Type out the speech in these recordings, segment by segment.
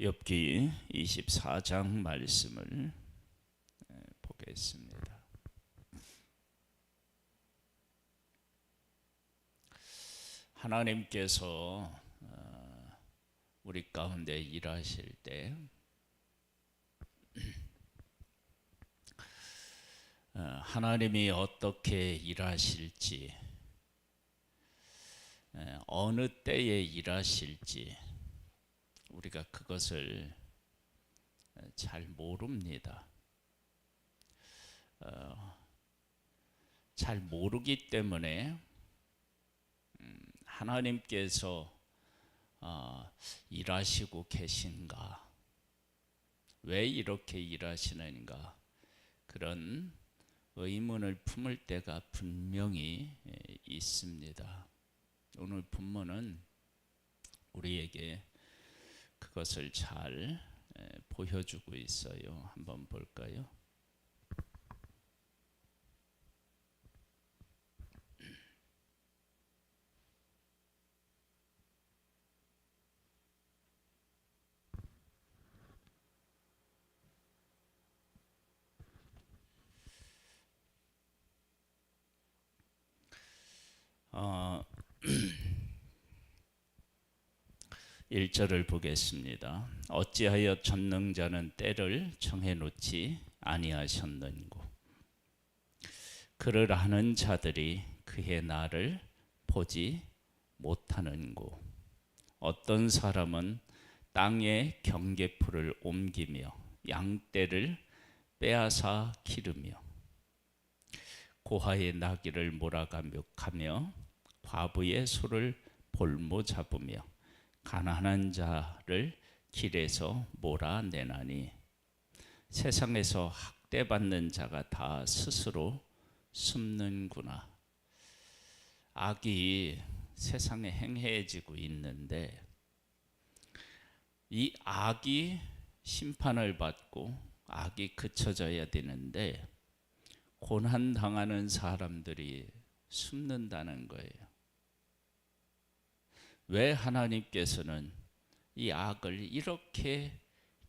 욥기 24장 말씀을 보겠습니다. 하나님께서 우리 가운데 일하실 때 하나님이 어떻게 일하실지, 어느 때에 일하실지 우리가 그것을 잘 모릅니다. 잘 모르기 때문에 하나님께서 일하시고 계신가, 왜 이렇게 일하시는가, 그런 의문을 품을 때가 분명히 있습니다. 오늘 본문은 우리에게 그것을 잘 보여주고 있어요. 한번 볼까요? 어, 1절을 보겠습니다. 어찌하여 전능자는 때를 정해놓지 아니하셨는고, 그를 아는 자들이 그의 날을 보지 못하는고, 어떤 사람은 땅에 경계풀을 옮기며 양떼를 빼앗아 기르며 고아의 나귀를 몰아가며 과부의 소를 볼모 잡으며 가난한 자를 길에서 몰아내나니, 세상에서 학대받는 자가 다 스스로 숨는구나. 악이 세상에 행해지고 있는데, 이 악이 심판을 받고 악이 그쳐져야 되는데 고난당하는 사람들이 숨는다는 거예요. 왜 하나님께서는 이 악을 이렇게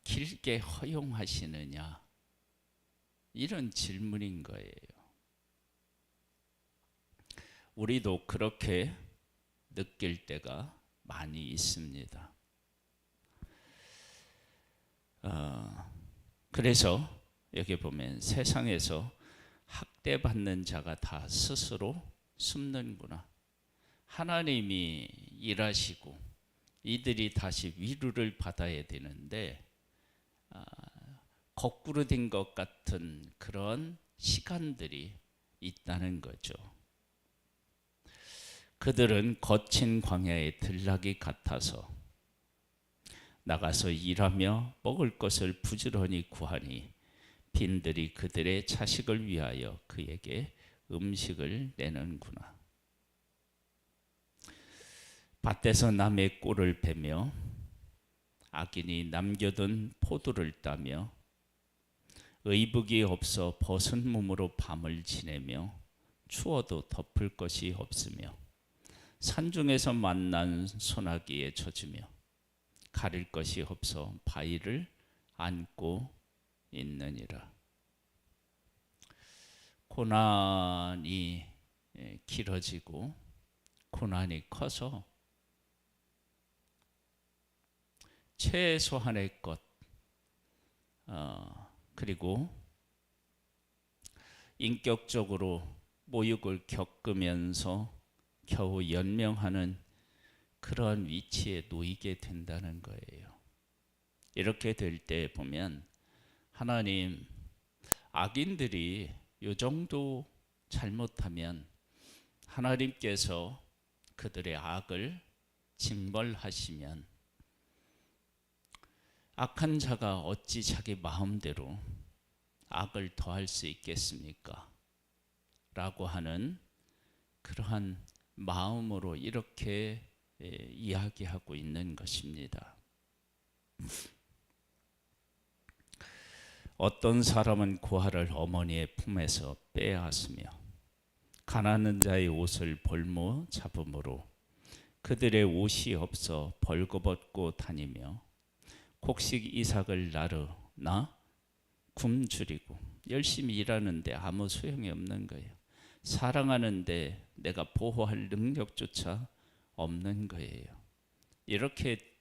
길게 허용하시느냐, 이런 질문인 거예요. 우리도 그렇게 느낄 때가 많이 있습니다. 그래서 여기 보면 세상에서 학대받는 자가 다 스스로 숨는구나. 하나님이 일하시고 이들이 다시 위로를 받아야 되는데 거꾸로 된 것 같은 그런 시간들이 있다는 거죠. 그들은 거친 광야의 들나귀 같아서 나가서 일하며 먹을 것을 부지런히 구하니 빈들이 그들의 자식을 위하여 그에게 음식을 내는구나. 밭에서 남의 꼴을 베며 악인이 남겨둔 포도를 따며 의복이 없어 벗은 몸으로 밤을 지내며 추워도 덮을 것이 없으며 산중에서 만난 소나기에 젖으며 가릴 것이 없어 바위를 안고 있느니라. 고난이 길어지고 고난이 커서 최소한의 것, 그리고 인격적으로 모욕을 겪으면서 겨우 연명하는 그런 위치에 놓이게 된다는 거예요. 이렇게 될 때 보면 하나님, 악인들이 이 정도 잘못하면 하나님께서 그들의 악을 징벌하시면 악한 자가 어찌 자기 마음대로 악을 더할 수 있겠습니까? 라고 하는 그러한 마음으로 이렇게 이야기하고 있는 것입니다. 어떤 사람은 고아를 어머니의 품에서 빼앗으며 가난한 자의 옷을 볼모 잡음으로 그들의 옷이 없어 벌거벗고 다니며 곡식 이삭을 나르나 굶주리고 열심히 일하는데 아무 소용이 없는 거예요. 사랑하는데 내가 보호할 능력조차 없는 거예요.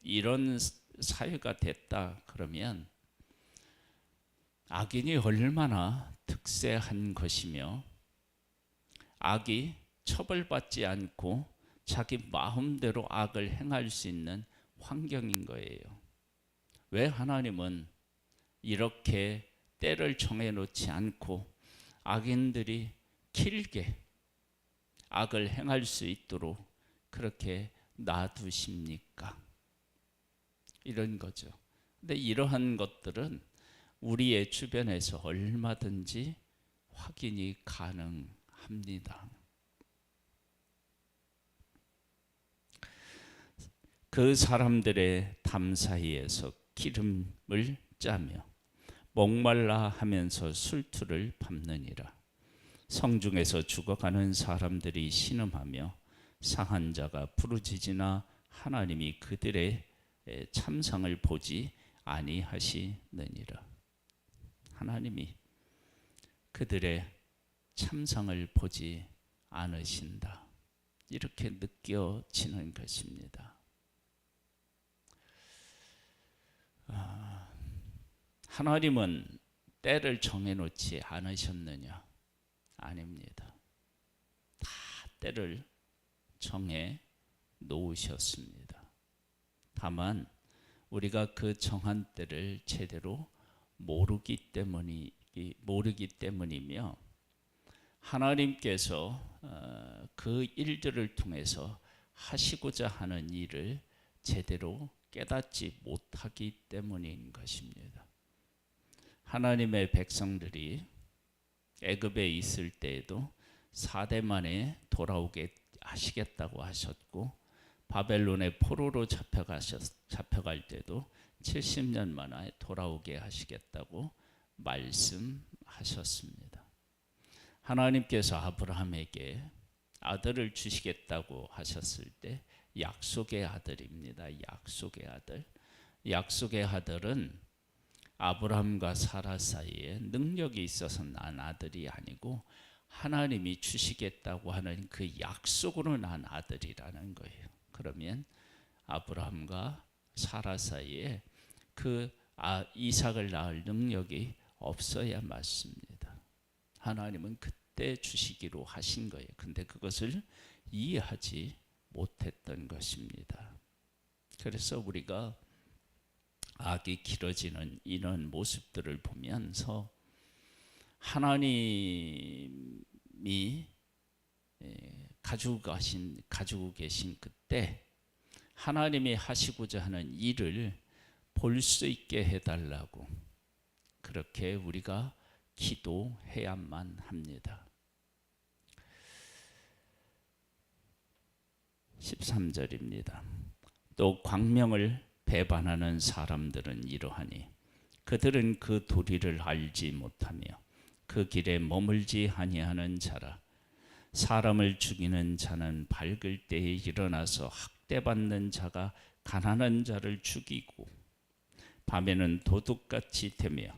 이런 사회가 됐다 그러면 악인이 얼마나 득세한 것이며 악이 처벌받지 않고 자기 마음대로 악을 행할 수 있는 환경인 거예요. 왜 하나님은 이렇게 때를 정해놓지 않고 악인들이 길게 악을 행할 수 있도록 그렇게 놔두십니까? 이런 거죠. 근데 이러한 것들은 우리의 주변에서 얼마든지 확인이 가능합니다. 그 사람들의 담 사이에서 기름을 짜며 목말라 하면서 술투를 밟느니라. 성중에서 죽어가는 사람들이 신음하며 상한 자가 부르짖으나 하나님이 그들의 참상을 보지 아니하시느니라. 하나님이 그들의 참상을 보지 않으신다. 이렇게 느껴지는 것입니다. 하나님은 때를 정해놓지 않으셨느냐? 아닙니다. 다 때를 정해 놓으셨습니다. 다만 우리가 그 정한 때를 제대로 모르기 때문이며 하나님께서 그 일들을 통해서 하시고자 하는 일을 제대로 깨닫지 못하기 때문인 것입니다. 하나님의 백성들이 애굽에 있을 때에도 4대 만에 돌아오게 하시겠다고 하셨고 바벨론의 포로로 잡혀갈 때도 70년 만에 돌아오게 하시겠다고 말씀하셨습니다. 하나님께서 아브라함에게 아들을 주시겠다고 하셨을 때 약속의 아들입니다. 약속의 아들. 약속의 아들은 아브라함과 사라 사이에 능력이 있어서 난 아들이 아니고 하나님이 주시겠다고 하는 그 약속으로 난 아들이라는 거예요. 그러면 아브라함과 사라 사이에 그 이삭을 낳을 능력이 없어야 맞습니다. 하나님은 그때 주시기로 하신 거예요. 근데 그것을 이해하지 못했던 것입니다. 그래서 우리가 악이 길어지는 이런 모습들을 보면서 하나님이 가지고 계신 그때 하나님이 하시고자 하는 일을 볼 수 있게 해달라고 그렇게 우리가 기도해야만 합니다. 13절입니다. 또 광명을 배반하는 사람들은 이러하니 그들은 그 도리를 알지 못하며 그 길에 머물지 아니하는 자라. 사람을 죽이는 자는 밝을 때에 일어나서 학대받는 자가 가난한 자를 죽이고 밤에는 도둑같이 되며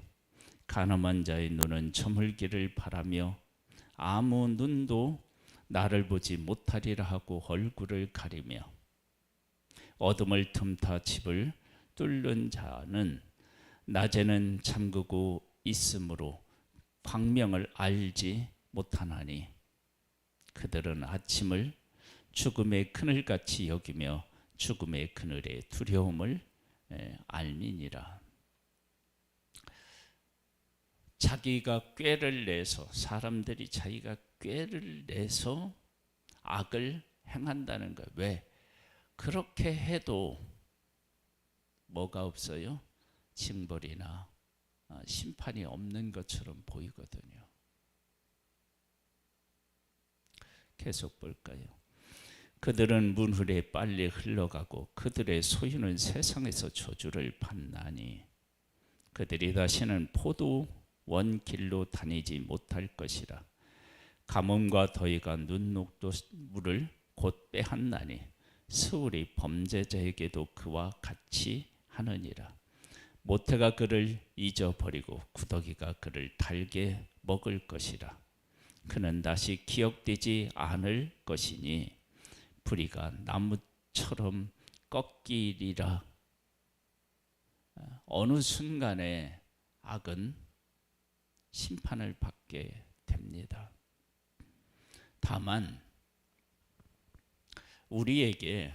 가늠한 자의 눈은 저물기를 바라며 아무 눈도 나를 보지 못하리라 하고 얼굴을 가리며 어둠을 틈타 집을 뚫는 자는 낮에는 잠그고 있으므로 광명을 알지 못하나니 그들은 아침을 죽음의 그늘같이 여기며 죽음의 그늘의 두려움을 알미니라. 자기가 꾀를 내서 사람들이 자기가 꾀를 내서 악을 행한다는 거예요. 왜? 그렇게 해도 뭐가 없어요? 징벌이나 심판이 없는 것처럼 보이거든요. 계속 볼까요? 그들은 문후에 빨리 흘러가고 그들의 소유는 세상에서 저주를 받나니 그들이 다시는 포도원 길로 다니지 못할 것이라. 가뭄과 더위가 눈녹도물을 곧 빼앗나니 스울이 범죄자에게도 그와 같이 하느니라. 모태가 그를 잊어버리고 구더기가 그를 달게 먹을 것이라. 그는 다시 기억되지 않을 것이니 불의가 나무처럼 꺾이리라. 어느 순간에 악은 심판을 받게 됩니다. 다만 우리에게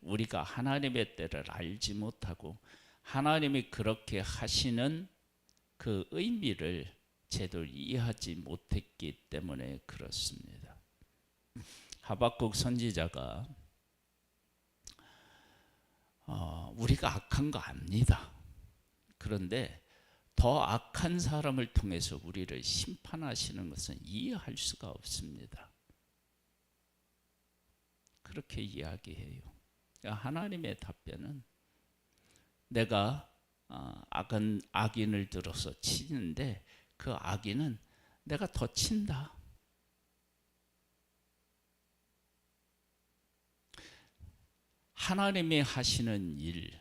우리가 하나님의 때를 알지 못하고 하나님이 그렇게 하시는 그 의미를 제대로 이해하지 못했기 때문에 그렇습니다. 하박국 선지자가 우리가 악한 거 압니다. 그런데 더 악한 사람을 통해서 우리를 심판하시는 것은 이해할 수가 없습니다. 그렇게 이야기해요. 하나님의 답변은 내가 악인을 들어서 치는데 그 악인은 내가 더 친다. 하나님이 하시는 일,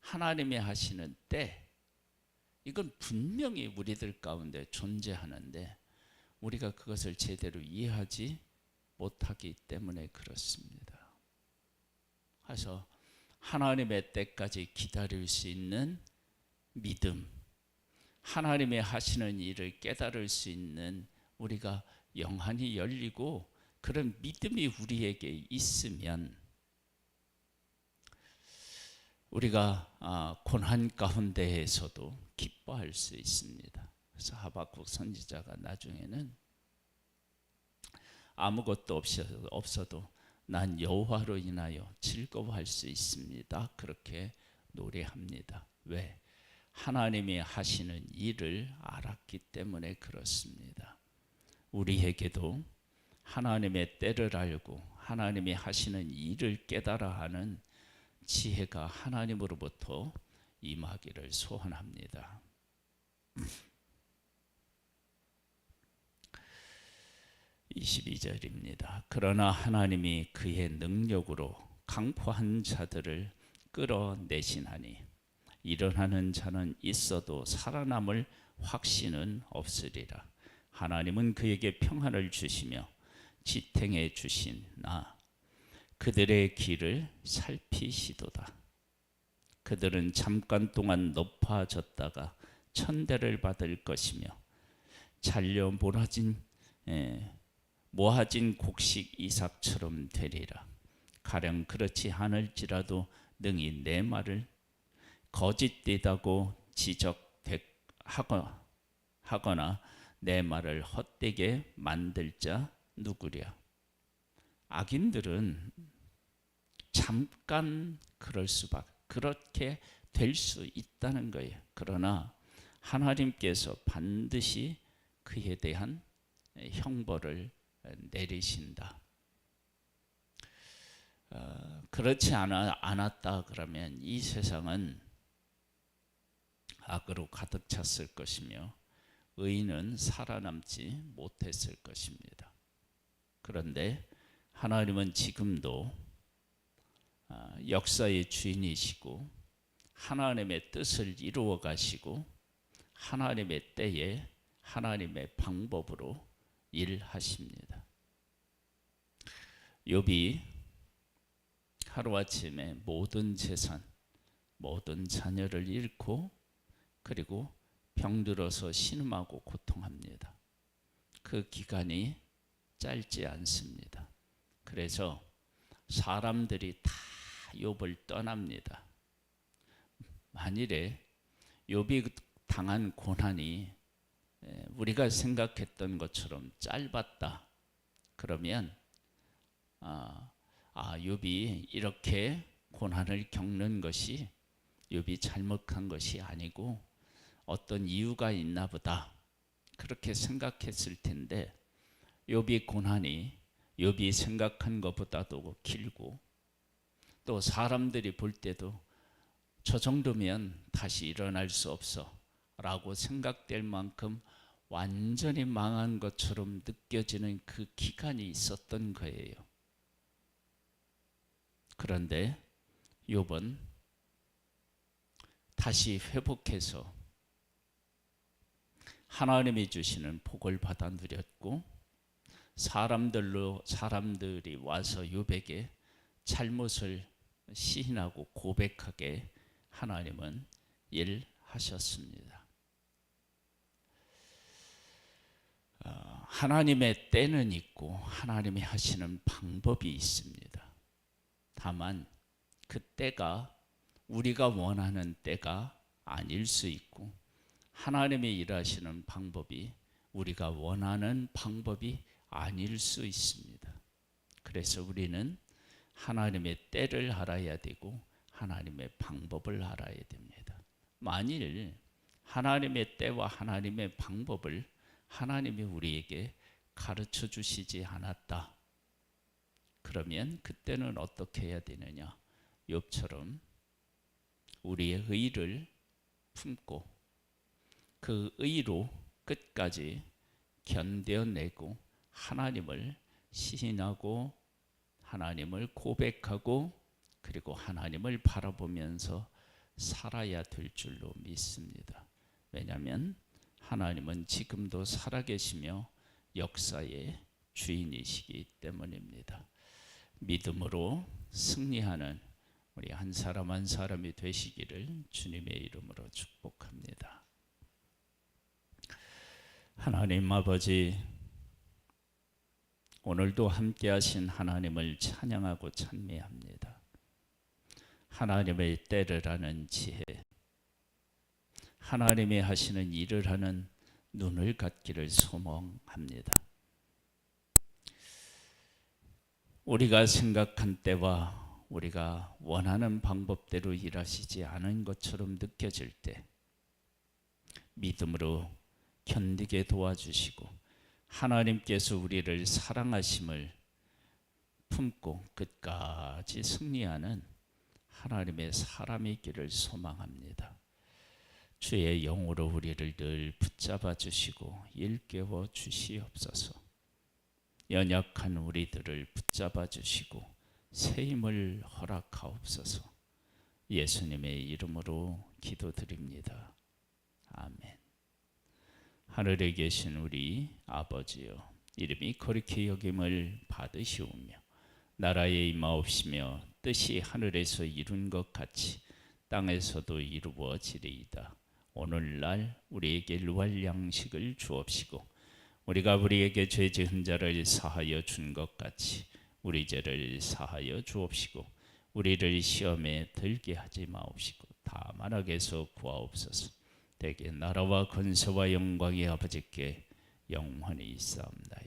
하나님이 하시는 때, 이건 분명히 우리들 가운데 존재하는데 우리가 그것을 제대로 이해하지 못하기 때문에 그렇습니다. 그래서 하나님의 때까지 기다릴 수 있는 믿음, 하나님의 하시는 일을 깨달을 수 있는 우리가 영안이 열리고 그런 믿음이 우리에게 있으면 우리가 고난 가운데에서도 기뻐할 수 있습니다. 그래서 하박국 선지자가 나중에는 아무것도 없어도 난 여호와로 인하여 즐거워할 수 있습니다. 그렇게 노래합니다. 왜? 하나님이 하시는 일을 알았기 때문에 그렇습니다. 우리에게도 하나님의 때를 알고 하나님이 하시는 일을 깨달아 하는 지혜가 하나님으로부터 임하기를 소원합니다. 22절입니다. 그러나 하나님이 그의 능력으로 강포한 자들을 끌어내시나니 일어나는 자는 있어도 살아남을 확신은 없으리라. 하나님은 그에게 평안을 주시며 지탱해 주시나 그들의 길을 살피시도다. 그들은 잠깐 동안 높아졌다가 천대를 받을 것이며 잘려 모아진 곡식 이삭처럼 되리라. 가령 그렇지 않을지라도 능히 내 말을 거짓되다고 지적하거나 내 말을 헛되게 만들 자 누구랴. 악인들은 잠깐 그렇게 될 수 있다는 거예요. 그러나 하나님께서 반드시 그에 대한 형벌을 내리신다. 그렇지 않았다 그러면 이 세상은 악으로 가득 찼을 것이며 의인은 살아남지 못했을 것입니다. 그런데 하나님은 지금도 역사의 주인이시고 하나님의 뜻을 이루어 가시고 하나님의 때에 하나님의 방법으로 일하십니다. 욥이 하루아침에 모든 재산, 모든 자녀를 잃고 그리고 병들어서 신음하고 고통합니다. 그 기간이 짧지 않습니다. 그래서 사람들이 다 욥을 떠납니다. 만일에 욥이 당한 고난이 우리가 생각했던 것처럼 짧았다 그러면 욥이 이렇게 고난을 겪는 것이 욥이 잘못한 것이 아니고 어떤 이유가 있나 보다 그렇게 생각했을 텐데 욥이 고난이 욥이 생각한 것보다도 길고 또 사람들이 볼 때도 저 정도면 다시 일어날 수 없어 라고 생각될 만큼 완전히 망한 것처럼 느껴지는 그 기간이 있었던 거예요. 그런데 욥은 다시 회복해서 하나님이 주시는 복을 받아 누렸고, 사람들이 와서 욥에게 잘못을 시인하고 고백하게 하나님은 일하셨습니다. 하나님의 때는 있고 하나님이 하시는 방법이 있습니다. 다만 그 때가 우리가 원하는 때가 아닐 수 있고, 하나님이 일하시는 방법이 우리가 원하는 방법이 아닐 수 있습니다. 그래서 우리는 하나님의 때를 알아야 되고 하나님의 방법을 알아야 됩니다. 만일 하나님의 때와 하나님의 방법을 하나님이 우리에게 가르쳐 주시지 않았다, 그러면 그때는 어떻게 해야 되느냐? 욥처럼 우리의 의를 품고 그 의로 끝까지 견뎌내고 하나님을 시인하고 하나님을 고백하고 그리고 하나님을 바라보면서 살아야 될 줄로 믿습니다. 왜냐하면 하나님은 지금도 살아계시며 역사의 주인이시기 때문입니다. 믿음으로 승리하는 우리 한 사람 한 사람이 되시기를 주님의 이름으로 축복합니다. 하나님 아버지, 오늘도 함께 하신 하나님을 찬양하고 찬미합니다. 하나님의 때를 아는 지혜, 하나님이 하시는 일을 하는 눈을 갖기를 소망합니다. 우리가 생각한 때와 우리가 원하는 방법대로 일하시지 않은 것처럼 느껴질 때 믿음으로 견디게 도와주시고, 하나님께서 우리를 사랑하심을 품고 끝까지 승리하는 하나님의 사람이 있기를 소망합니다. 주의 영으로 우리를 늘 붙잡아 주시고 일깨워 주시옵소서. 연약한 우리들을 붙잡아 주시고 새 힘을 허락하옵소서. 예수님의 이름으로 기도드립니다. 아멘. 하늘에 계신 우리 아버지여, 이름이 거룩히 여김을 받으시오며 나라의 임하옵시며 뜻이 하늘에서 이룬 것 같이 땅에서도 이루어지리이다. 오늘날 우리에게 일용할 양식을 주옵시고, 우리가 우리에게 죄 지은 자를 사하여 준 것 같이 우리 죄를 사하여 주옵시고, 우리를 시험에 들게 하지 마옵시고 다만 악에서 구하옵소서. 대개 나라와 권세와 영광이 아버지께 영원히 있사옵나이다.